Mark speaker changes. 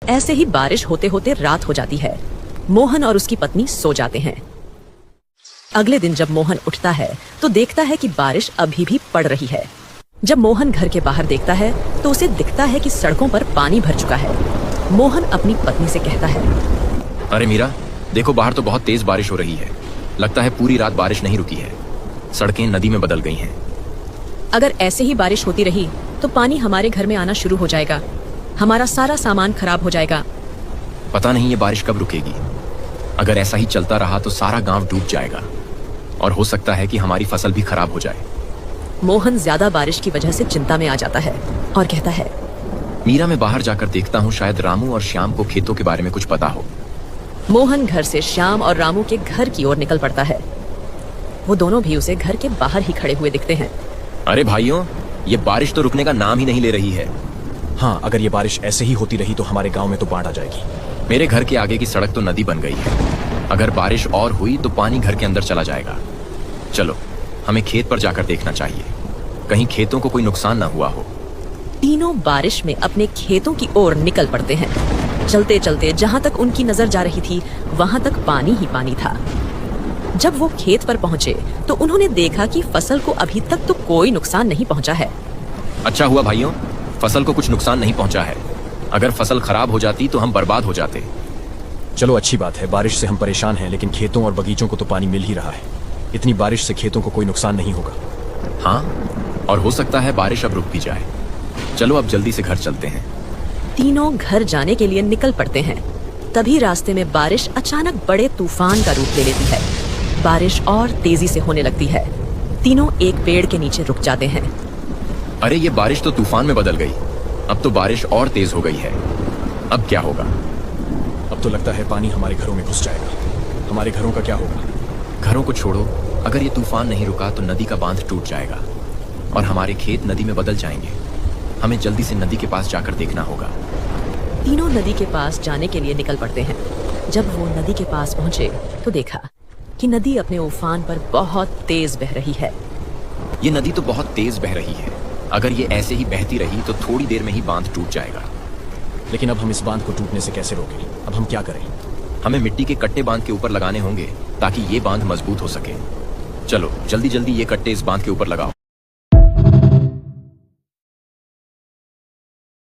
Speaker 1: ऐसे ही बारिश होते होते रात हो जाती है। मोहन और उसकी पत्नी सो जाते हैं। अगले दिन जब मोहन उठता है तो देखता है कि बारिश अभी भी पड़ रही है। जब मोहन घर के बाहर देखता है तो उसे दिखता है कि सड़कों पर पानी भर चुका है। मोहन अपनी पत्नी से कहता है,
Speaker 2: अरे मीरा, देखो बाहर तो बहुत तेज बारिश हो रही है। लगता है पूरी रात बारिश नहीं रुकी है। सड़कें नदी में बदल गई हैं।
Speaker 1: अगर ऐसे ही बारिश होती रही तो पानी हमारे घर में आना शुरू हो जाएगा। हमारा सारा सामान खराब हो जाएगा।
Speaker 2: पता नहीं ये बारिश कब रुकेगी। अगर ऐसा ही चलता रहा तो सारा गांव डूब जाएगा और हो सकता है कि हमारी फसल भी खराब हो जाए।
Speaker 1: मोहन ज्यादा बारिश की वजह से चिंता में आ जाता है और कहता है,
Speaker 2: मीरा, मैं बाहर जाकर देखता हूँ, शायद रामू और श्याम को खेतों के बारे में कुछ पता हो।
Speaker 1: मोहन घर से श्याम और रामू के घर की ओर निकल पड़ता है। वो दोनों भी उसे घर के बाहर ही खड़े हुए दिखते हैं।
Speaker 2: अरे भाइयों, ये बारिश तो रुकने का नाम ही नहीं ले रही है।
Speaker 3: हाँ, अगर ये बारिश ऐसे ही होती रही तो हमारे गांव में तो बाढ़ आ जाएगी।
Speaker 2: मेरे घर के आगे की सड़क तो नदी बन गई है। अगर बारिश और हुई तो पानी घर के अंदर चला जाएगा। चलो, हमें खेत पर जाकर देखना चाहिए, कहीं खेतों को कोई नुकसान ना हुआ हो।
Speaker 1: तीनों बारिश में अपने खेतों की ओर निकल पड़ते हैं। चलते चलते जहां तक उनकी नजर जा रही थी वहां तक पानी ही पानी था। जब वो खेत पर पहुंचे तो उन्होंने देखा कि फसल को अभी तक तो कोई नुकसान नहीं पहुंचा है।
Speaker 2: अच्छा हुआ भाइयों, फसल को कुछ नुकसान नहीं पहुंचा है। अगर फसल खराब हो जाती तो हम बर्बाद हो जाते।
Speaker 3: चलो, अच्छी बात है। बारिश से हम परेशान हैं, लेकिन खेतों और बगीचों को तो पानी मिल ही रहा है। इतनी बारिश से खेतों को कोई नुकसान नहीं होगा।
Speaker 2: हाँ, और हो सकता है बारिश अब रुक भी जाए। चलो अब जल्दी से घर चलते हैं।
Speaker 1: तीनों घर जाने के लिए निकल पड़ते हैं। तभी रास्ते में बारिश अचानक बड़े तूफान का रूप ले लेती है। बारिश और तेजी से होने लगती है। तीनों एक पेड़ के नीचे रुक जाते हैं।
Speaker 2: अरे, ये बारिश तो तूफान में बदल गई। अब तो बारिश और तेज हो गई है। अब क्या होगा?
Speaker 3: अब तो लगता है पानी हमारे घरों में घुस जाएगा। हमारे घरों का क्या होगा?
Speaker 2: घरों को छोड़ो, अगर ये तूफान नहीं रुका तो नदी का बांध टूट जाएगा और हमारे खेत नदी में बदल जाएंगे। हमें जल्दी से नदी के पास जाकर देखना होगा।
Speaker 1: तीनों नदी के पास जाने के लिए निकल पड़ते हैं। जब वो नदी के पास पहुंचे तो देखा कि नदी अपने उफान पर बहुत तेज बह रही है।
Speaker 2: ये नदी तो बहुत तेज बह रही है। अगर ये ऐसे ही बहती रही तो थोड़ी देर में ही बांध टूट जाएगा।
Speaker 3: लेकिन अब हम इस बांध को टूटने से कैसे रोकें? अब हम क्या करें?
Speaker 2: हमें मिट्टी के कट्टे बांध के ऊपर लगाने होंगे ताकि ये बांध मजबूत हो सके। चलो जल्दी जल्दी ये कट्टे इस बांध के ऊपर लगाओ।